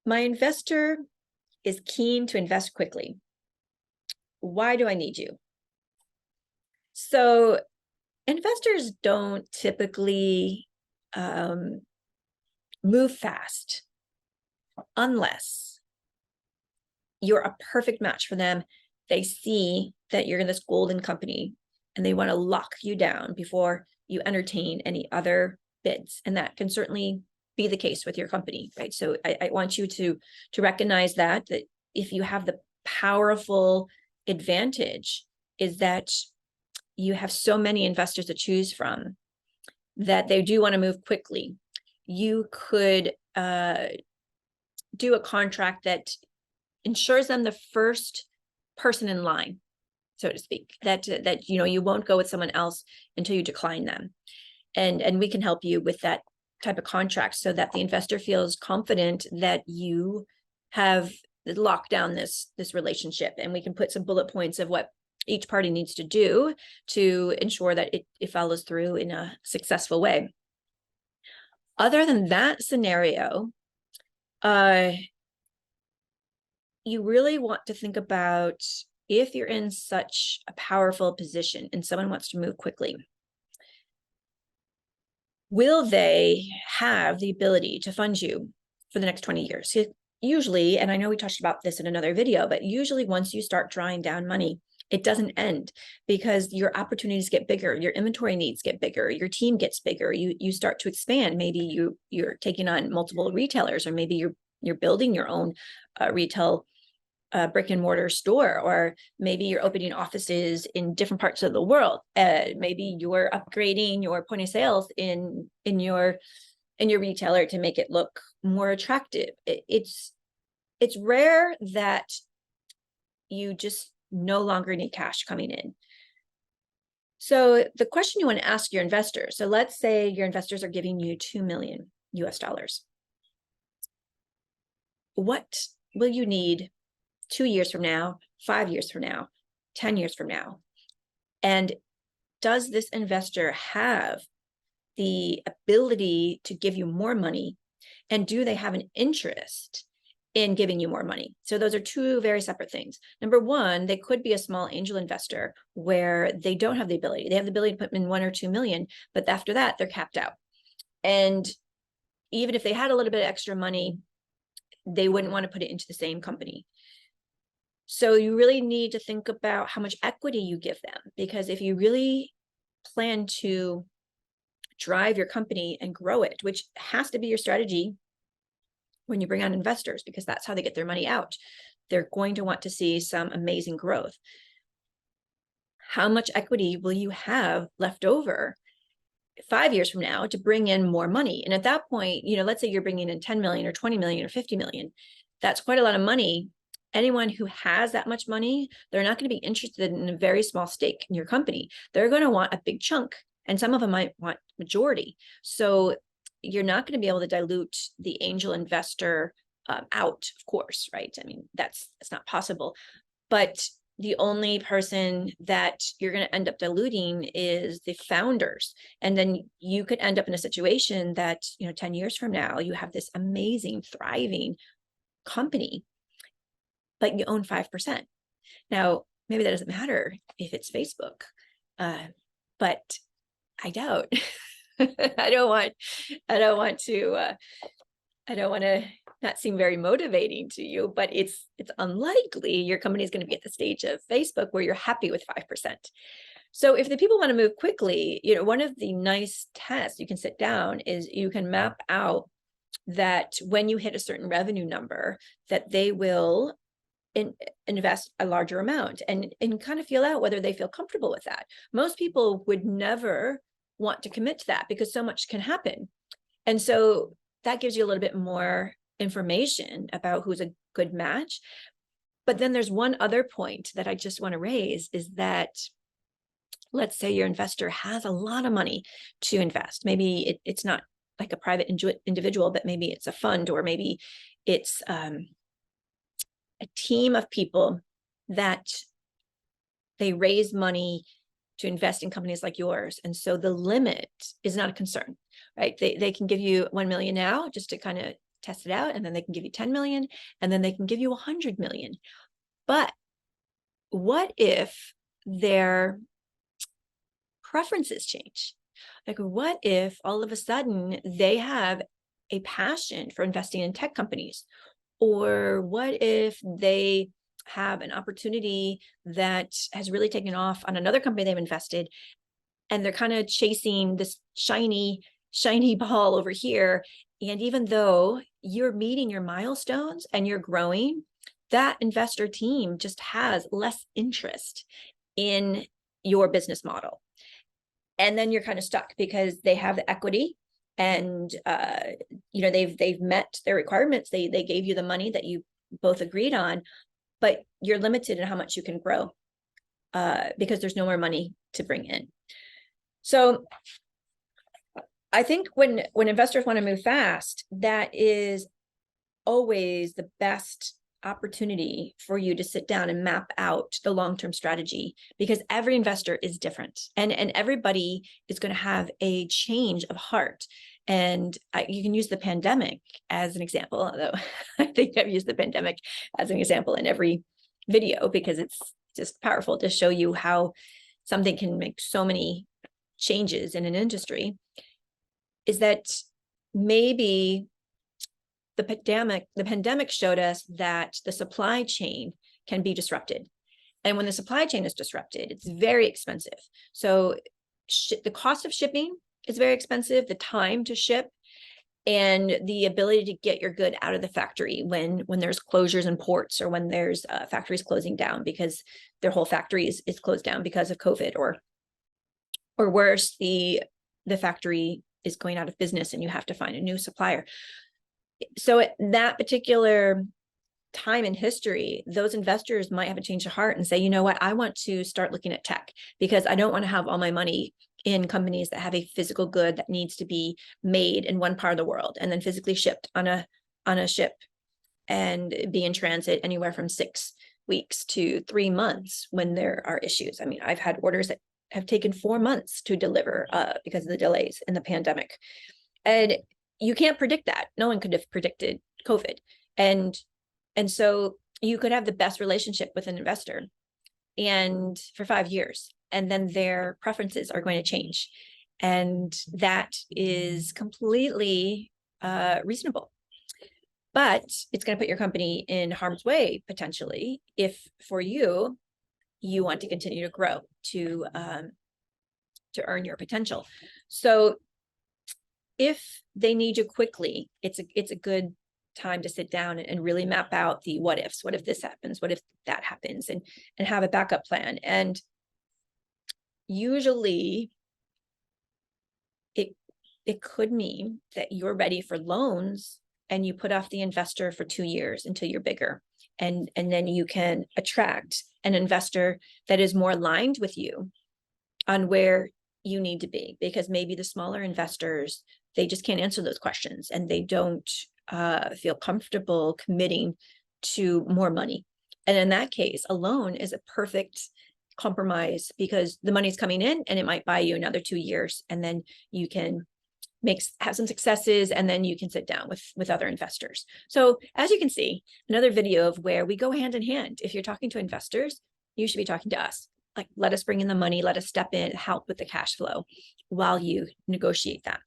My investor is keen to invest quickly. Why do I need you? So investors don't typically move fast unless you're a perfect match for them. They see that you're in this golden company and they want to lock you down before you entertain any other bids. And that can certainly be the case with your company, right? So I want you to recognize that if you have the powerful advantage is that you have so many investors to choose from that they do want to move quickly. You could do a contract that ensures them the first person in line, so to speak, that you won't go with someone else until you decline them. And we can help you with that type of contract so that the investor feels confident that you have locked down this relationship. And we can put some bullet points of what each party needs to do to ensure that it follows through in a successful way. Other than that scenario, you really want to think about if you're in such a powerful position and someone wants to move quickly, will they have the ability to fund you for the next 20 years? Usually, and I know we talked about this in another video, but usually once you start drawing down money, it doesn't end because your opportunities get bigger, your inventory needs get bigger, your team gets bigger, you start to expand. Maybe you're taking on multiple retailers, or maybe you're building your own retail brick and mortar store, or maybe you're opening offices in different parts of the world. Maybe you're upgrading your point of sales in your retailer to make it look more attractive. It's rare that you just no longer need cash coming in. So the question you want to ask your investors, so let's say your investors are giving you $2 million US. What will you need 2 years from now, 5 years from now, 10 years from now? And does this investor have the ability to give you more money? And do they have an interest in giving you more money? So those are two very separate things. Number one, they could be a small angel investor where they don't have the ability. They have the ability to put in 1 or 2 million, but after that, they're capped out. And even if they had a little bit of extra money, they wouldn't want to put it into the same company. So you really need to think about how much equity you give them, because if you really plan to drive your company and grow it, which has to be your strategy when you bring on investors, because that's how they get their money out. They're going to want to see some amazing growth. How much equity will you have left over 5 years from now to bring in more money? And at that point, let's say you're bringing in 10 million or 20 million or 50 million. That's quite a lot of money. Anyone who has that much money, they're not going to be interested in a very small stake in your company. They're going to want a big chunk, and some of them might want majority. So you're not going to be able to dilute the angel investor out, of course, right? I mean, that's not possible. But the only person that you're going to end up diluting is the founders. And then you could end up in a situation that, 10 years from now, you have this amazing, thriving company, but you own 5%. Now, maybe that doesn't matter if it's Facebook, but I doubt. I don't want to not seem very motivating to you, but it's unlikely your company is going to be at the stage of Facebook where you're happy with 5%. So if the people want to move quickly, one of the nice tests you can sit down is you can map out that when you hit a certain revenue number, that they will invest a larger amount, and kind of feel out whether they feel comfortable with that. Most people would never want to commit to that because so much can happen. And so that gives you a little bit more information about who's a good match. But then there's one other point that I just want to raise, is that let's say your investor has a lot of money to invest. Maybe it's not like a private individual, but maybe it's a fund, or maybe it's a team of people that they raise money to invest in companies like yours. And so the limit is not a concern, right? They can give you 1 million now just to kind of test it out, and then they can give you 10 million, and then they can give you 100 million. But what if their preferences change? Like, what if all of a sudden they have a passion for investing in tech companies? Or what if they have an opportunity that has really taken off on another company they've invested, and they're kind of chasing this shiny ball over here? And even though you're meeting your milestones and you're growing, that investor team just has less interest in your business model. And then you're kind of stuck because they have the equity, and they've met their requirements. They gave you the money that you both agreed on, but you're limited in how much you can grow because there's no more money to bring in. So I think when investors want to move fast, that is always the best opportunity for you to sit down and map out the long-term strategy, because every investor is different, and everybody is going to have a change of heart. And you can use the pandemic as an example, although I think I've used the pandemic as an example in every video because it's just powerful to show you how something can make so many changes in an industry. Is that maybe the pandemic showed us that the supply chain can be disrupted. And when the supply chain is disrupted, it's very expensive. So the cost of shipping is very expensive, the time to ship, and the ability to get your good out of the factory when there's closures in ports, or when there's factories closing down because their whole factory is closed down because of COVID, or worse, the factory is going out of business and you have to find a new supplier. So at that particular time in history, those investors might have a change of heart and say, you know what, I want to start looking at tech, because I don't want to have all my money in companies that have a physical good that needs to be made in one part of the world and then physically shipped on a ship and be in transit anywhere from 6 weeks to 3 months when there are issues. I mean, I've had orders that have taken 4 months to deliver because of the delays in the pandemic. And you can't predict that. No one could have predicted COVID. And so you could have the best relationship with an investor and for 5 years, and then their preferences are going to change. And that is completely reasonable. But it's going to put your company in harm's way, potentially, if for you want to continue to grow, to earn your potential. So if they need you quickly, it's a good time to sit down and really map out the what ifs. What if this happens? What if that happens? And have a backup plan. And usually it could mean that you're ready for loans and you put off the investor for 2 years until you're bigger. And then you can attract an investor that is more aligned with you on where you need to be, because maybe the smaller investors, they just can't answer those questions and they don't feel comfortable committing to more money. And in that case, a loan is a perfect compromise, because the money's coming in and it might buy you another 2 years, and then you can have some successes, and then you can sit down with other investors. So as you can see, another video of where we go hand in hand. If you're talking to investors, you should be talking to us. Like, let us bring in the money, let us step in, help with the cash flow while you negotiate that.